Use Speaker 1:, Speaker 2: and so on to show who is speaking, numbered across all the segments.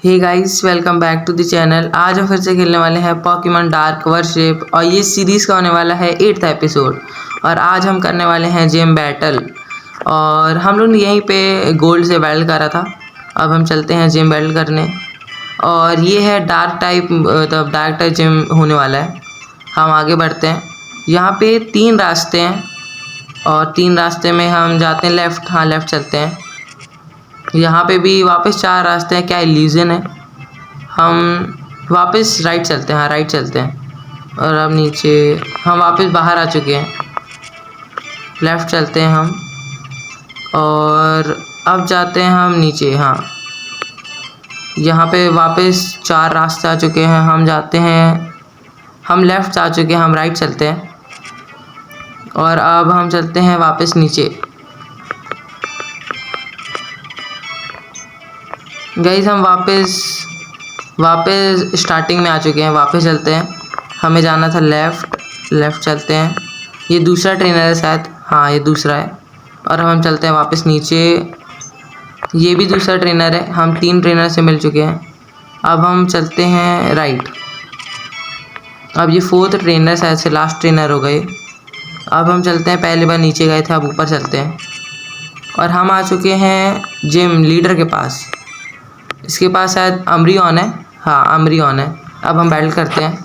Speaker 1: Hey guys, welcome back to the channel. आज हम फिर से खेलने वाले हैं पॉकीमॉन डार्क वर्शिप और ये सीरीज़ का होने वाला है 8th एपिसोड। और आज हम करने वाले हैं जिम बैटल। और हम लोग ने यहीं पे गोल्ड से बैटल करा था। अब हम चलते हैं जिम बैटल करने। और ये है डार्क टाइप, मतलब डार्क टाइप जिम होने वाला है। हम आगे बढ़ते हैं। यहाँ पे 3 रास्ते हैं और 3 रास्ते में हम जाते हैं लेफ़्ट। हाँ, लेफ़्ट चलते हैं। यहाँ पे भी वापस 4 रास्ते हैं। क्या इल्यूजन है। हम वापस राइट चलते हैं। हाँ, राइट चलते हैं। और अब नीचे हम वापस बाहर आ चुके हैं। लेफ़्ट चलते हैं हम। और अब जाते हैं हम नीचे। हाँ, यहाँ पे वापस 4 रास्ते आ चुके हैं। हम जाते हैं, हम लेफ़्ट आ चुके हैं। हम राइट चलते हैं। और अब हम चलते हैं वापस नीचे। गाइस, हम वापस स्टार्टिंग में आ चुके हैं। वापस चलते हैं। हमें जाना था लेफ़्ट चलते हैं। ये दूसरा ट्रेनर है शायद। हाँ, ये दूसरा है। और हम चलते हैं वापस नीचे। ये भी दूसरा ट्रेनर है। हम 3 ट्रेनर से मिल चुके हैं। अब हम चलते हैं राइट। अब ये 4th ट्रेनर शायद से लास्ट ट्रेनर हो गए। अब हम चलते हैं, पहले बार नीचे गए थे, अब ऊपर चलते हैं। और हम आ चुके हैं जिम लीडर के पास। इसके पास शायद अमरीऑन है। हाँ, अमरीऑन है। अब हम बैटल करते हैं।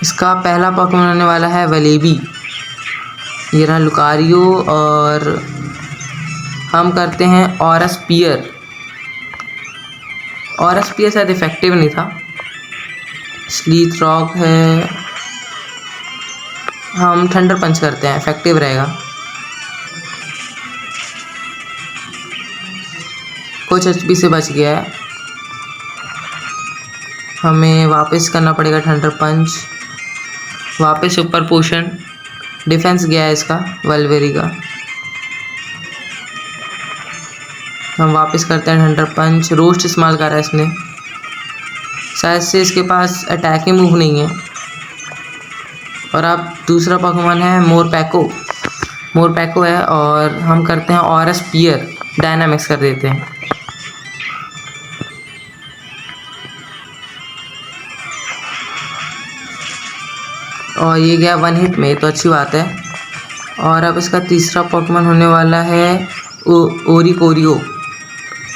Speaker 1: इसका पहला पॉकीमॉन होने वाला है वलेबी। ये रहा लुकारियो। और हम करते हैं ऑरा स्पीयर। ऑरा स्पीयर शायद इफेक्टिव नहीं था। स्लीथ रॉक है। हम थंडर पंच करते हैं, इफेक्टिव रहेगा। कुछ एचपी से बच गया है। हमें वापस करना पड़ेगा थंडर पंच। वापस सुपर पोशन। डिफेंस गया है इसका, वल्वेरी का। हम वापस करते हैं थंडर पंच। रोस्ट इस्तेमाल करा है इसने। शायद से इसके पास अटैकिंग मूव नहीं है। और अब दूसरा पॉकीमॉन है मोरपैको है। और हम करते हैं ऑरा स्पीयर। डायनामिक्स कर देते हैं। और ये गया 1 हिट में, तो अच्छी बात है। और अब इसका तीसरा पॉकीमॉन होने वाला है ओरिकोरियो।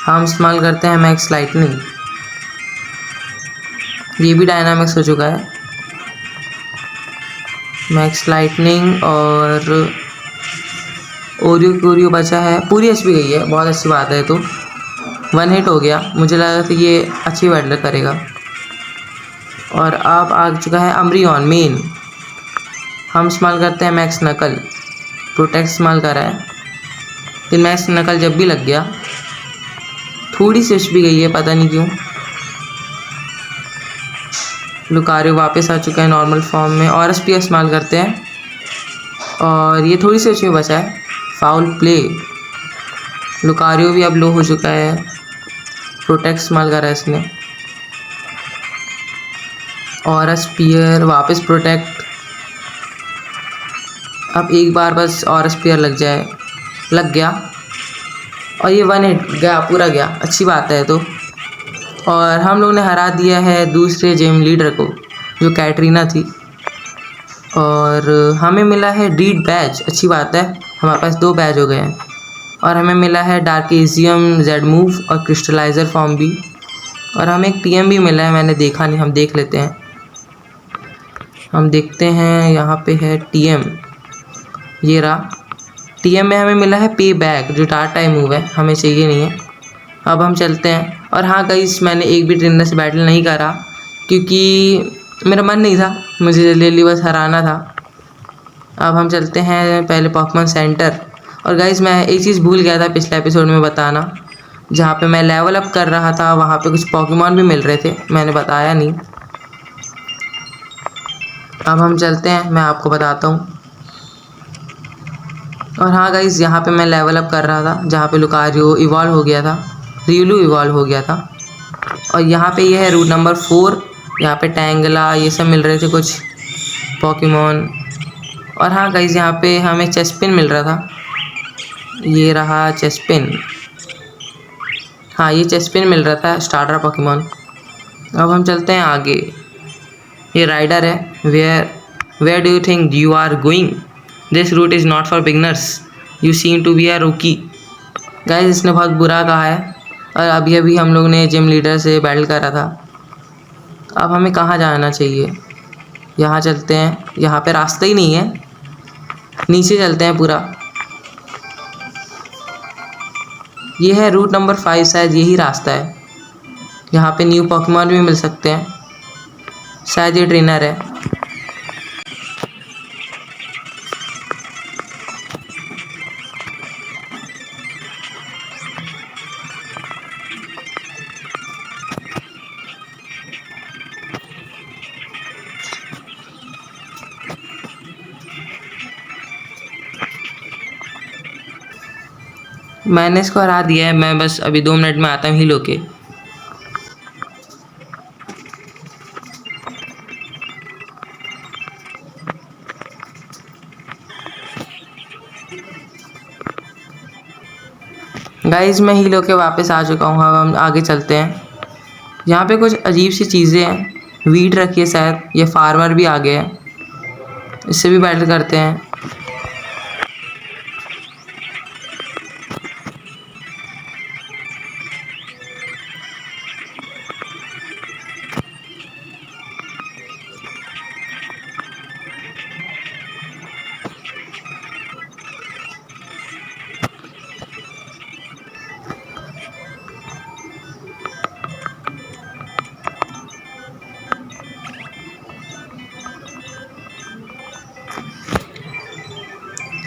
Speaker 1: हम इस्तेमाल करते हैं मैक्स लाइटनिंग। ये भी डायनामिक्स हो चुका है। मैक्स लाइटनिंग और ओरिकोरियो बचा है। पूरी एचपी गई है, बहुत अच्छी बात है। तो 1 हिट हो गया। मुझे लगा था ये अच्छी बैटल करेगा। और अब आ चुका है अमरीऑन मेन। हम इस्तेमाल करते हैं मैक्स नकल। प्रोटेक्ट इस्तेमाल कर रहा है, लेकिन मैक्स नकल जब भी लग गया थोड़ी सी भी गई है, पता नहीं क्यों। लुकारियो वापस आ चुका है नॉर्मल फॉर्म में। और एसपी इस्तेमाल करते हैं। और ये थोड़ी सी उसमें बचा है। Foul play. लुकारियो भी अब लो हो चुका है। प्रोटेक्ट इस्तेमाल कर रहा है इसने। और स्पीयर वापस प्रोटेक्ट। अब एक बार बस और स्पीयर लग गया। और ये 1 हिट गया, पूरा गया। अच्छी बात है। तो और हम लोग ने हरा दिया है दूसरे जिम लीडर को, जो कैटरीना थी। और हमें मिला है डीड बैच। अच्छी बात है, हमारे पास 2 बैच हो गए हैं। और हमें मिला है डार्केजियम जेड मूव और क्रिस्टलाइजर फॉर्म भी। और हमें एक टीएम भी मिला है, मैंने देखा नहीं, हम देख लेते हैं। हम देखते हैं, यहाँ पे है टीएम। ये रहा टीएम में हमें मिला है पे बैक, जो डार्क टाइप मूव है, हमें चाहिए नहीं है। अब हम चलते हैं। और हाँ गाइस, मैंने एक भी ट्रेनर से बैटल नहीं करा क्योंकि मेरा मन नहीं था, मुझे जल्दी बस हराना था। अब हम चलते हैं पहले पॉकीमॉन सेंटर। और गाइस, मैं एक चीज़ भूल गया था पिछले एपिसोड में बताना। जहाँ पे मैं लेवल अप कर रहा था वहाँ पे कुछ पॉकीमॉन भी मिल रहे थे, मैंने बताया नहीं। अब हम चलते हैं, मैं आपको बताता हूँ। और हाँ गाइस, यहाँ पे मैं लेवल अप कर रहा था जहाँ पे लुकारियो इवॉल्व हो गया था, रियलू इवॉल्व हो गया था। और यहाँ पे ये है रूट नंबर 4। यहाँ पे टैंगला ये सब मिल रहे थे कुछ पॉकीमॉन। और हाँ गाइस, यहाँ पे हमें चेस्टपिन मिल रहा था। ये रहा चेस्पिन। हाँ, ये चेस्पिन मिल रहा था स्टार्टर पोकेमॉन। अब हम चलते हैं आगे। ये राइडर है। Where do you think you are going? This route is not for beginners, you seem to be a rookie. Guys, इसने बहुत बुरा कहा है। और अभी अभी हम लोग ने जिम लीडर से बैटल करा था। अब हमें कहाँ जाना चाहिए? यहाँ चलते हैं। यहाँ पे रास्ता ही नहीं है, नीचे चलते हैं पूरा। ये है रूट नंबर 5, शायद यही रास्ता है। यहाँ पे न्यू पोकेमॉन भी मिल सकते हैं, शायद ये ट्रेनर है। मैंने इसको हरा दिया है। मैं बस अभी 2 मिनट में आता हूँ हील होके। गाइस, मैं हील होके वापस आ चुका हूँ। अब हम आगे चलते हैं। यहाँ पे कुछ अजीब सी चीज़ें हैं। वीट रखी है शायद। ये फार्मर भी आ गया है, इससे भी बैटल करते हैं।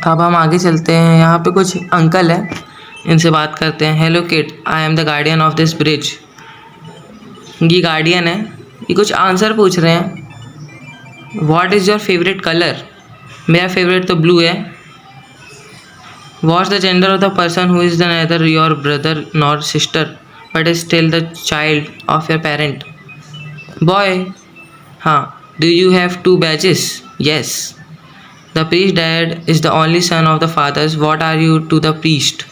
Speaker 1: अब हम आगे चलते हैं। यहाँ पे कुछ अंकल हैं, इनसे बात करते हैं। Hello kid, I am the guardian of this bridge. ये गार्डियन है। ये कुछ आंसर पूछ रहे हैं। What is your favourite colour? मेरा फेवरेट तो ब्लू है। What's the gender of the person who is the neither your brother nor sister but is still the child of your parent? Boy. हाँ। Do you have 2 badges? Yes. The priest dad is the only son of the fathers. What are you to the priest?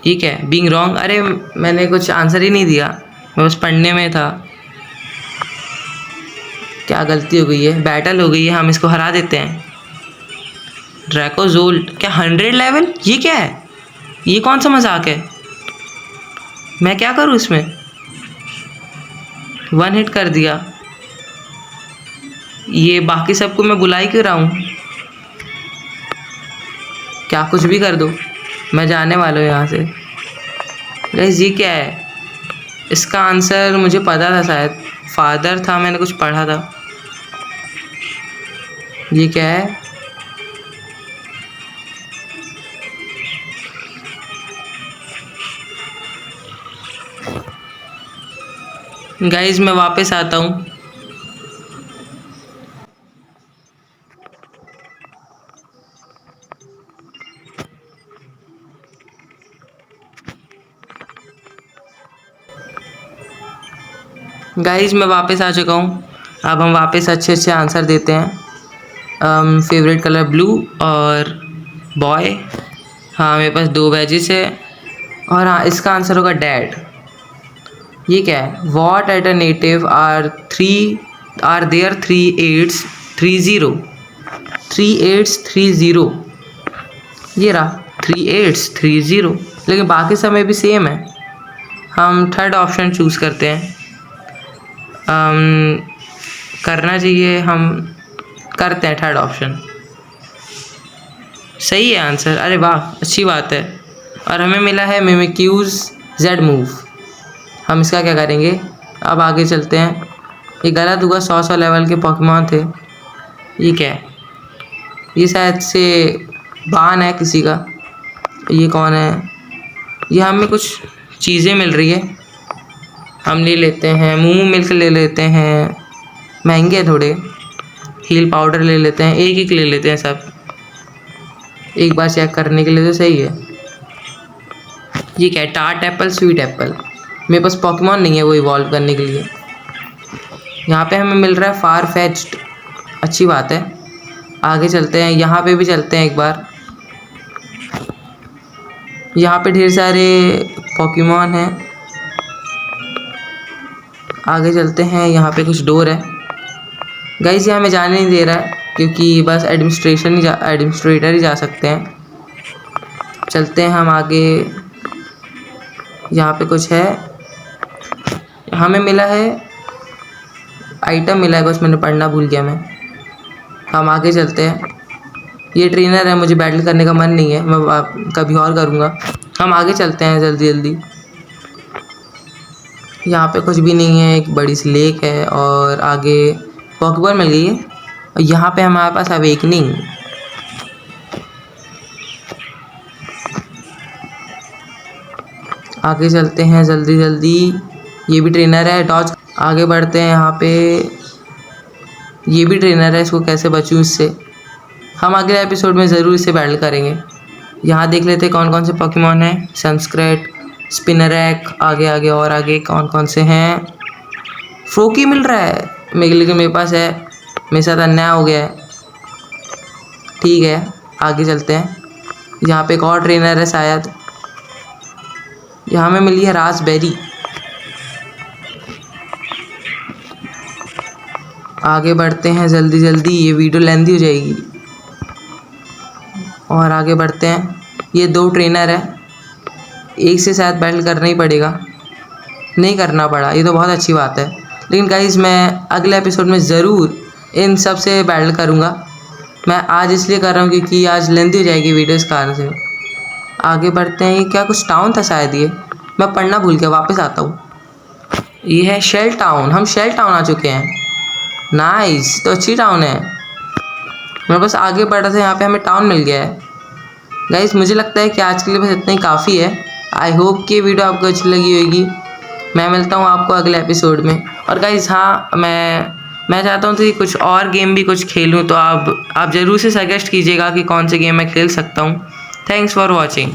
Speaker 1: ठीक है, being wrong। अरे मैंने कुछ answer ही नहीं दिया, मैं बस पढ़ने में था। क्या गलती हो गई है? बैटल हो गई है, हम इसको हरा देते हैं। ड्रैकोजोल्ट क्या 100 लेवल? ये क्या है? ये कौन सा मजाक है? मैं क्या करूँ इसमें? 1 हिट कर दिया। ये बाकी सबको मैं बुला ही क्यों रहा हूँ? क्या कुछ भी कर दो, मैं जाने वाला हूँ यहाँ से। गाइस, ये क्या है? इसका आंसर मुझे पता था, शायद फादर था, मैंने कुछ पढ़ा था। ये क्या है? गाइस, मैं वापस आता हूँ। गाइस, मैं वापस आ चुका हूँ। अब हम वापस अच्छे अच्छे आंसर देते हैं। फेवरेट कलर ब्लू और बॉय। हाँ, मेरे पास 2 बैजेस है। और हाँ, इसका आंसर होगा डैड। ये क्या है? What alternative are there 3 8s 3 0? 3 8s 3 0। ये रहा 3 8s 3 0, लेकिन बाकी समय भी सेम है। हम थर्ड ऑप्शन चूज़ करते हैं। करना चाहिए, हम करते हैं थर्ड ऑप्शन। सही है आंसर। अरे वाह, अच्छी बात है। और हमें मिला है मिमिक्यूज जेड मूव। हम इसका क्या करेंगे? अब आगे चलते हैं। ये गलत हुआ, 100 लेवल के पोकेमॉन थे। ये क्या है? ये शायद से बान है किसी का। ये कौन है? ये हमें कुछ चीज़ें मिल रही है, हम ले लेते हैं। मूमू मिल्क ले लेते हैं, महंगे हैं थोड़े। हील पाउडर ले लेते हैं, एक ले लेते हैं सब, एक बार चेक करने के लिए तो सही है। ये क्या है? Tart Apple sweet Apple. मेरे पास पोकेमॉन नहीं है वो इवॉल्व करने के लिए। यहाँ पे हमें मिल रहा है फार फेच्ड, अच्छी बात है। आगे चलते हैं, यहाँ पे भी चलते हैं एक बार। यहाँ पे ढेर सारे पोकेमॉन हैं। आगे चलते हैं, यहाँ पे कुछ डोर है। गाइस ये हमें जाने नहीं दे रहा है क्योंकि बस एडमिनिस्ट्रेटर ही जा सकते हैं। चलते हैं हम आगे। यहाँ पे कुछ है, हमें मिला है आइटम मिला है, बस मैंने पढ़ना भूल गया मैं। हम आगे चलते हैं। ये ट्रेनर है, मुझे बैटल करने का मन नहीं है, मैं कभी और करूँगा। हम आगे चलते हैं जल्दी जल्दी। यहाँ पे कुछ भी नहीं है, एक बड़ी सी लेक है और आगे पॉकेबॉल मिल गई है। और यहाँ पे हमारे पास अवेकनिंग। आगे चलते हैं जल्दी जल्दी। ये भी ट्रेनर है, डॉज। आगे बढ़ते हैं। यहाँ पे ये भी ट्रेनर है, इसको कैसे बचूं इससे। हम अगले एपिसोड में ज़रूर इसे बैटल करेंगे। यहाँ देख लेते हैं कौन कौन से पोकेमॉन हैं। सनस्क्रेट, स्पिनरैक, आगे आगे और आगे कौन कौन से हैं। फ्रोकी मिल रहा है लेकिन मेरे पास है, मेरे साथ अन्याय हो गया है। ठीक है, आगे चलते हैं। यहाँ पे एक और ट्रेनर है शायद। यहाँ में मिली है रास्पबेरी। आगे बढ़ते हैं जल्दी जल्दी, ये वीडियो लेंथी हो जाएगी। और आगे बढ़ते हैं। ये 2 ट्रेनर है, एक से शायद बैटल करना ही पड़ेगा। नहीं करना पड़ा, ये तो बहुत अच्छी बात है। लेकिन गाइस मैं अगले एपिसोड में ज़रूर इन सब से बैटल करूँगा। मैं आज इसलिए कर रहा हूँ क्योंकि आज लेंथी हो जाएगी वीडियो इस कारण से। आगे बढ़ते हैं। ये क्या कुछ टाउन था शायद, ये मैं पढ़ना भूल गया, वापस आता हूँ। ये है शेल टाउन। हम शेल टाउन आ चुके हैं। नाइस, तो अच्छी टाउन है। मैं बस आगे बढ़ रहा था, यहाँ पे हमें टाउन मिल गया है। गाइस मुझे लगता है कि आज के लिए बस इतना ही काफ़ी है। आई होप कि वीडियो आपको अच्छी लगी होगी। मैं मिलता हूँ आपको अगले एपिसोड में। और गाइस हाँ, मैं चाहता हूँ कि कुछ और गेम भी कुछ खेलूँ, तो आप ज़रूर से सजेस्ट कीजिएगा कि कौन से गेम मैं खेल सकता हूँ। Thanks for watching.